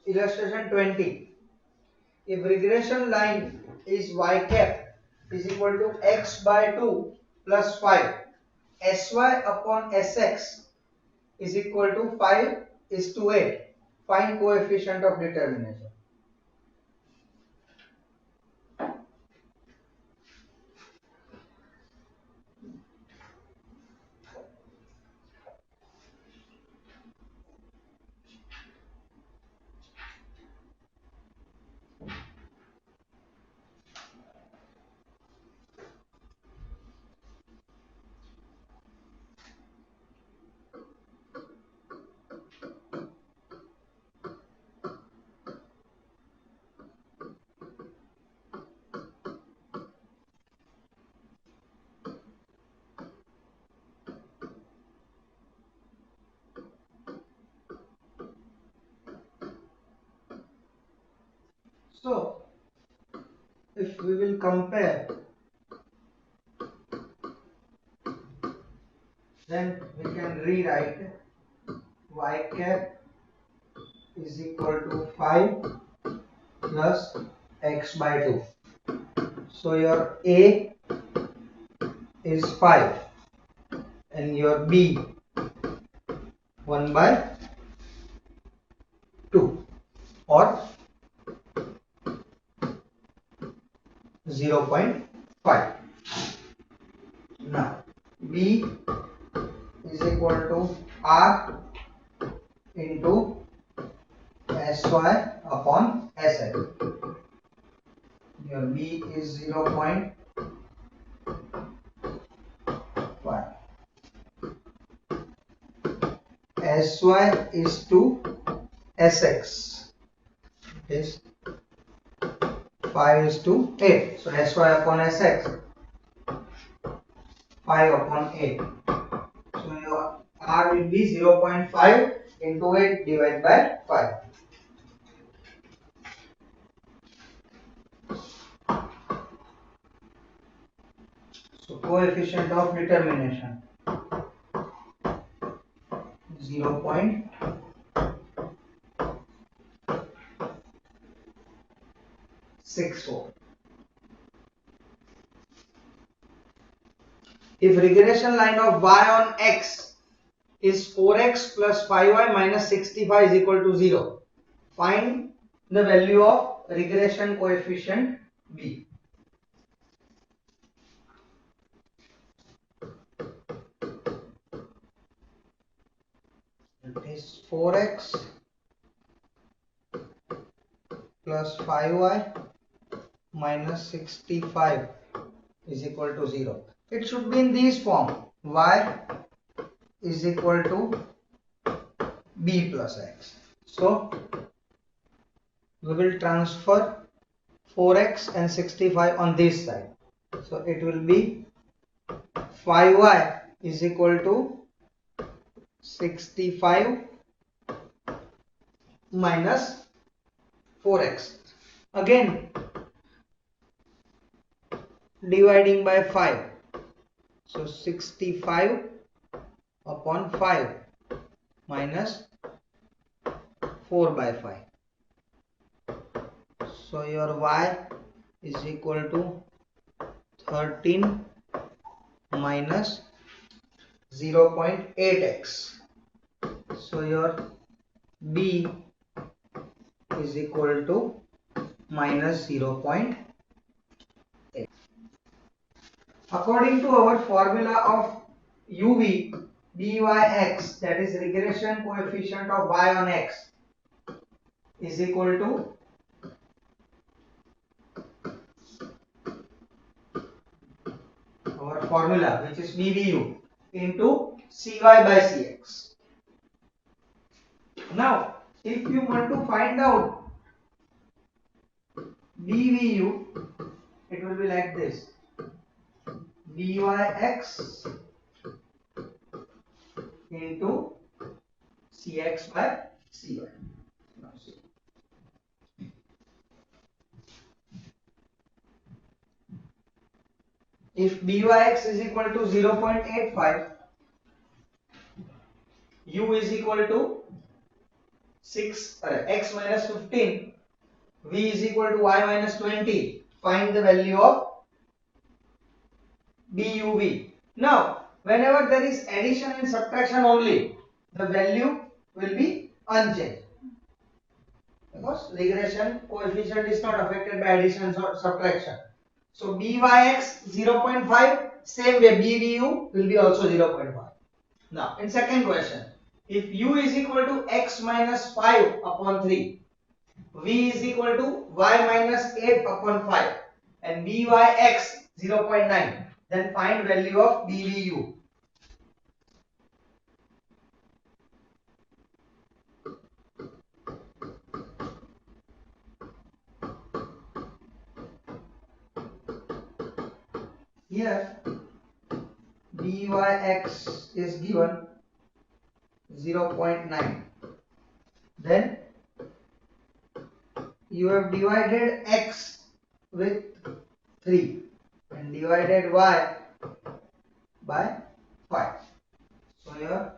Illustration 20. If regression line is y cap is equal to x by 2 plus 5, sy upon sx is equal to 5 is to 8. Find coefficient of determination. So, if we will compare, then we can rewrite y cap is equal to 5 plus x by 2. So your A is 5 and your B 1 by 2 or 0.5. Now B is equal to R into Sy upon Sl. Your B is 0.5. Sy is to Sx. It is 5 is to 8. So Sy upon Sx 5 upon 8. So your R will be 0.5 into 8 divided by 5. So coefficient of determination 0.64. If regression line of y on x is 4x plus 5y minus 65 is equal to 0, find the value of regression coefficient b. It is 4x plus 5y minus 65 is equal to 0. It should be in this form: y is equal to b plus x. So we will transfer 4x and 65 on this side. So it will be 5y is equal to 65 minus 4x. Again dividing by 5. So 65 upon 5 minus 4 by 5. So your y is equal to 13 minus 0.8x. So your b is equal to minus 0.8. According to our formula of uv byx, that is regression coefficient of y on x, is equal to our formula, which is bvu into cy by cx. Now if you want to find out bvu, it will be like this: byx into cx by cy. if byx is equal to 0.85, u is equal to 6 x minus 15, v is equal to y minus 20, find the value of buv. Now whenever there is addition and subtraction only, the value will be unchanged, because regression coefficient is not affected by addition or subtraction. So byx 0.5, same way bvu will be also 0.5. Now in second question, if u is equal to x minus 5 upon 3, v is equal to y minus 8 upon 5, and byx 0.9, then find value of bvu. Here byx is given 0.9. Then you have divided x with 3 and divided y by 5. So here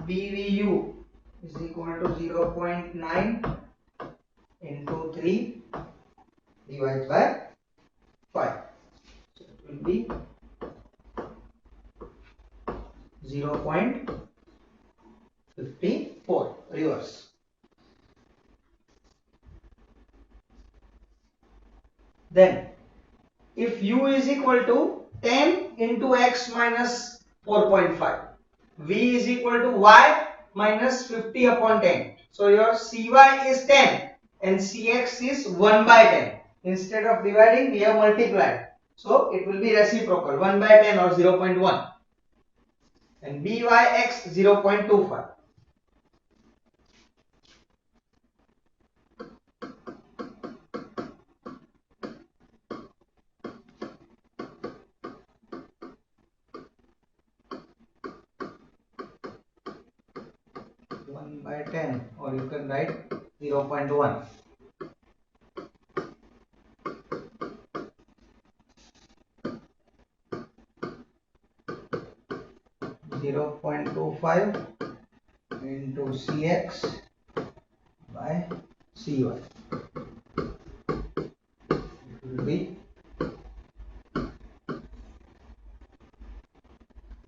bvu is equal to 0.9 into 3 divided by 5. So it will be 0.54 reverse. Then if u is equal to 10 into x minus 4.5, v is equal to y minus 50 upon 10. So your cy is 10 and cx is 1 by 10. Instead of dividing, we have multiplied. So it will be reciprocal, 1 by 10 or 0.1. And byx 0.25. By 10, or you can write 0.1. .25 into cx by cy. It will be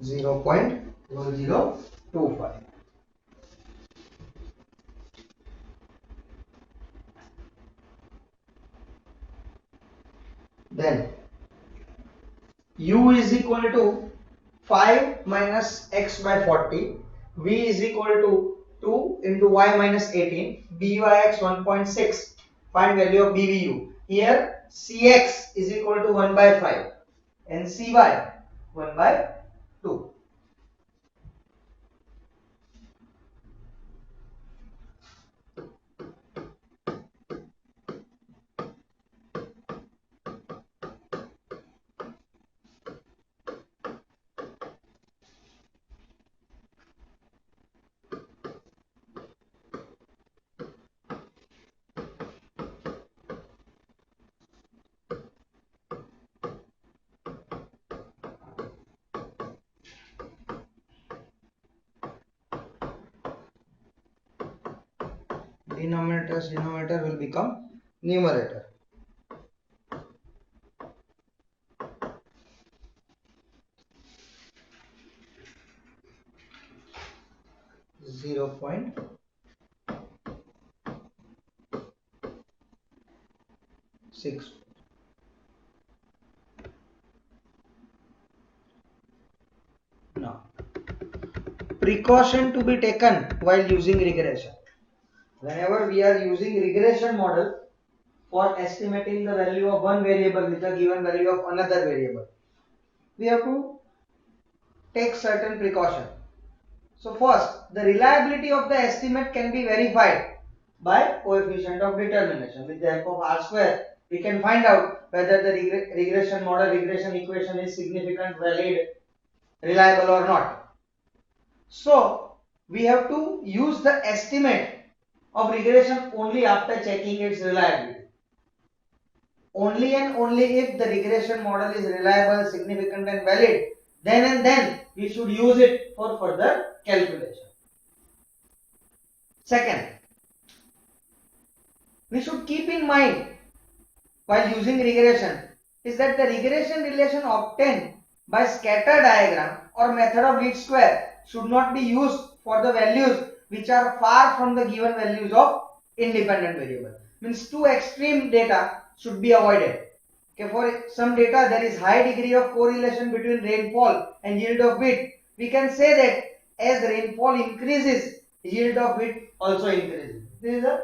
0.1025. Then u is equal to 5 minus x by 40, v is equal to 2 into y minus 18, byx 1.6, find value of bvu. Here cx is equal to 1 by 5 and cy 1 by 2. Denominator will become numerator. Zero point six. Now, precaution to be taken while using regression. Whenever we are using regression model for estimating the value of one variable with a given value of another variable, we have to take certain precaution. So first, the reliability of the estimate can be verified by coefficient of determination. With the help of R square, we can find out whether the regression model, regression equation is significant, valid, reliable or not. So we have to use the estimate of regression only after checking its reliability. only and only if the regression model is reliable, significant and valid, then and then we should use it for further calculation. Second, we should keep in mind while using regression is that the regression relation obtained by scatter diagram or method of least square should not be used for the values which are far from the given values of independent variable. Means two extreme data should be avoided. Okay, for some data there is high degree of correlation between rainfall and yield of wheat. We can say that as rainfall increases, yield of wheat also increases. This is a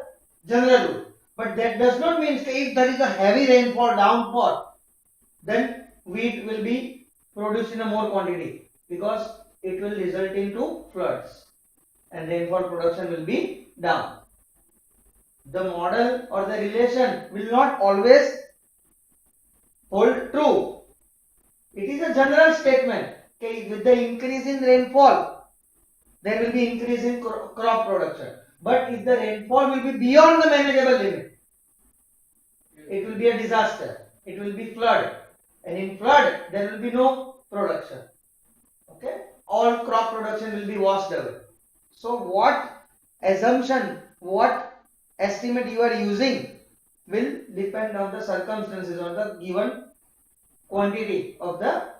general rule. But that does not mean if there is a heavy rainfall downpour, then wheat will be produced in a more quantity because it will result into floods and rainfall production will be down. The model or the relation will not always hold true. It is a general statement. Okay, with the increase in rainfall, there will be increase in crop production. But if the rainfall will be beyond the manageable limit, it will be a disaster. It will be flood. And in flood, there will be no production. Okay? All crop production will be washed away. So what assumption, what estimate you are using will depend on the circumstances or the given quantity of the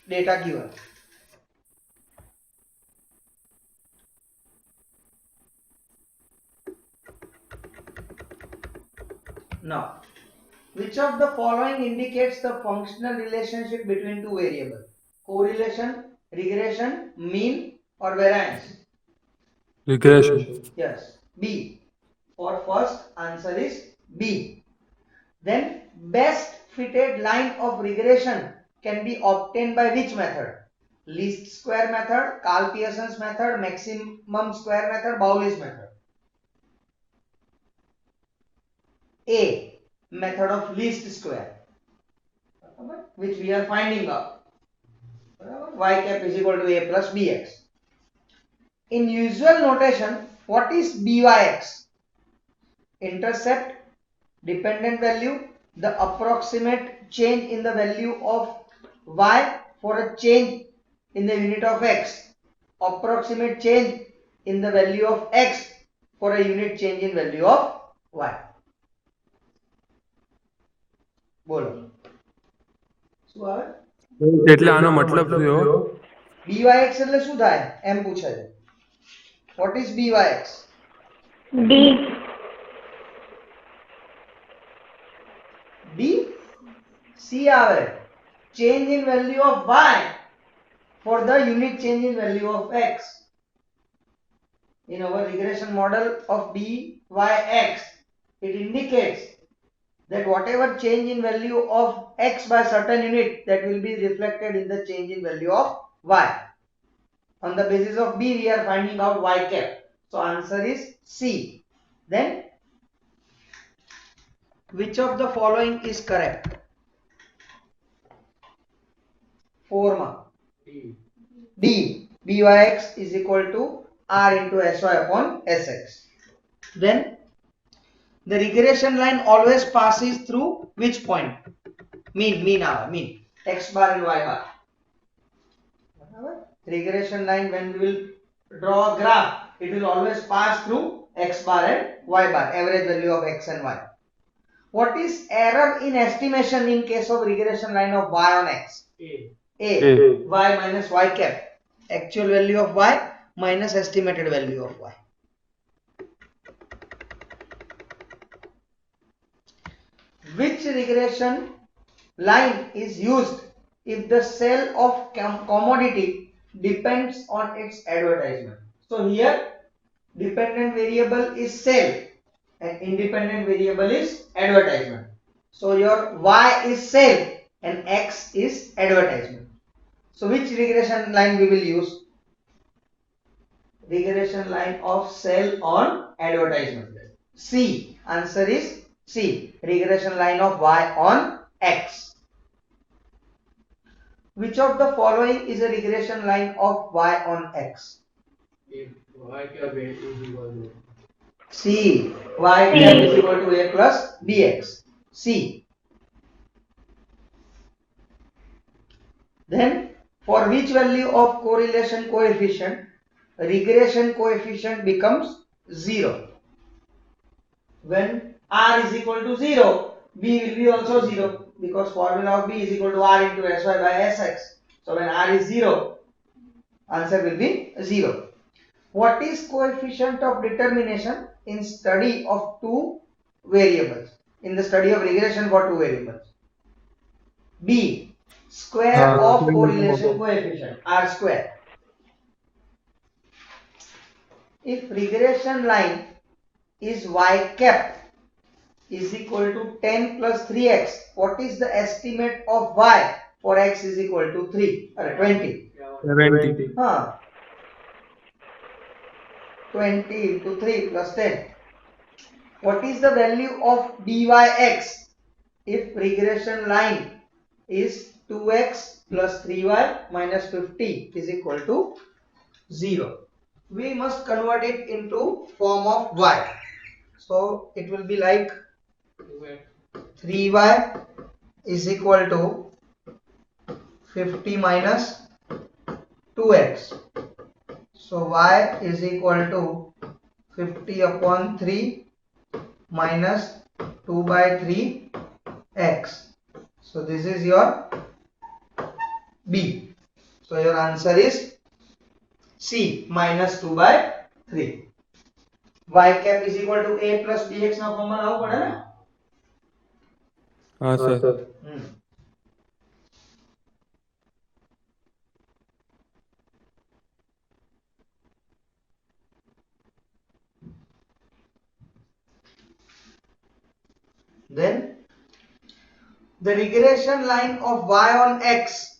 data given. Now, which of the following indicates the functional relationship between two variables? Correlation, regression, mean or variance? Regression. Yes, B. For first answer is B. Then best fitted line of regression can be obtained by which method? Least square method, Carl-Pearson's method, maximum square method, Bowley's method. A. Method of least square, which we are finding out. Y cap is equal to A plus Bx. In usual notation, what is Byx? Intercept, dependent value, the approximate change in the value of y for a change in the unit of x, approximate change in the value of x for a unit change in value of y. બોલો શું આવે? એટલે આનો મતલબ શું થયો? byx એટલે શું થાય એમ પૂછે છે. What is byx? D. D C આવે, change in value of y for the unit change in value of x. In our regression model of byx, it indicates that whatever change in value of x by certain unit, that will be reflected in the change in value of y. On the basis of B, we are finding out y cap. So answer is C. Then which of the following is correct? 4 mark. D. Byx is equal to R into Sy upon Sx. Then the regression line always passes through which point? Mean x bar and y bar. Regression line, when we will draw a graph, it will always pass through x bar and y bar, average value of x and y. What is error in estimation in case of regression line of y on x? A. Y minus y cap, actual value of y minus estimated value of y. Which regression line is used if the sale of commodity depends on its advertisement? So here dependent variable is sale and independent variable is advertisement. So your y is sale and x is advertisement. So which regression line we will use? Regression line of sale on advertisement. C. Answer is C. Regression line of y on x. Which of the following is a regression line of y on x? Y cap is equal to C. Y cap is equal to A plus bx. C. Then for which value of correlation coefficient regression coefficient becomes 0? When r is equal to 0, b will be also 0, because formula of b is equal to r into sy by sx. So when r is 0, answer will be 0. What is coefficient of determination in study of two variables? In the study of regression for two variables. B, square of correlation coefficient, r square. If regression line is y cap is equal to 10 plus 3x, what is the estimate of y for x is equal to 3 or 20? 70. 20 into 3 plus 10. What is the value of dyx if regression line is 2x plus 3y minus 50 is equal to 0? We must convert it into form of y. So it will be like 3y is equal to 50 minus 2x. So y is equal to 50 upon 3 minus 2 by 3 x. So this is your B. So your answer is C, minus 2 by 3. Y cap is equal to a plus bx ना form में लाओ पड़े ना. हाँ sir. Then the regression line of y on x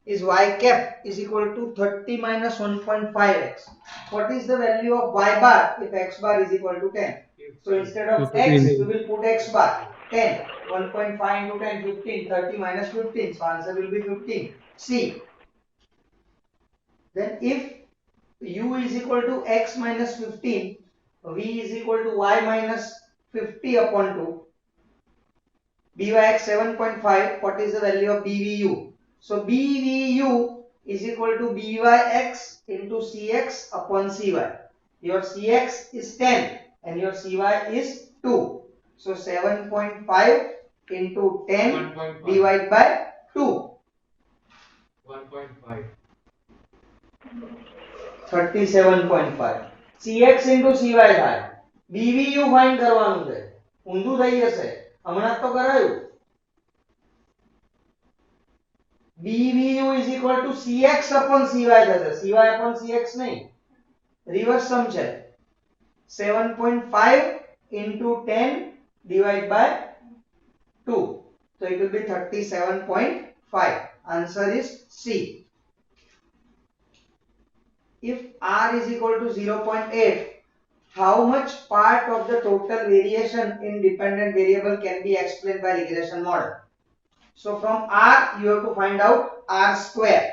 is y cap is equal to 30 minus 1.5x. What is the value of y bar if x bar is equal to 10? So instead of x, we will put x bar 10. 1.5 into 10, 15. 30 minus 15. So answer will be 15. C. Then if u is equal to x minus 15, v is equal to y minus 50 upon 2. Byx 7.5, what is the value of BVU? So BVU is equal to Byx into Cx upon Cy. Your Cx is 10 and your Cy is 2. So 7.5 into 10 divided by 2. 1.5. 37.5. Cx into Cy થાય. BVU find કરવાનું છે. ઊંધું થઈ જશે. હમણાં તો કરાયું. BVU is equal to Cx upon Cy થશે. Cy upon Cx નહીં. Reverse sum છે. 7.5 into 10 divided by 2. So it will be 37.5. Answer is C. If R is equal to 0.8, how much part of the total variation in dependent variable can be explained by regression model? So from R you have to find out R square.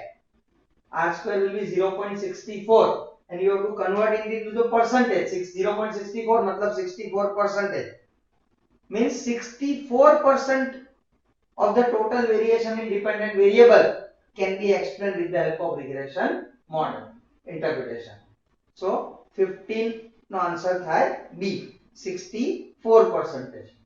R square will be 0.64 and you have to convert it into the percentage. 0.64 matlab 64%. Means 64% of the total variation in dependent variable can be explained with the help of regression model interpretation. So 15 no answer થાય B, 64%.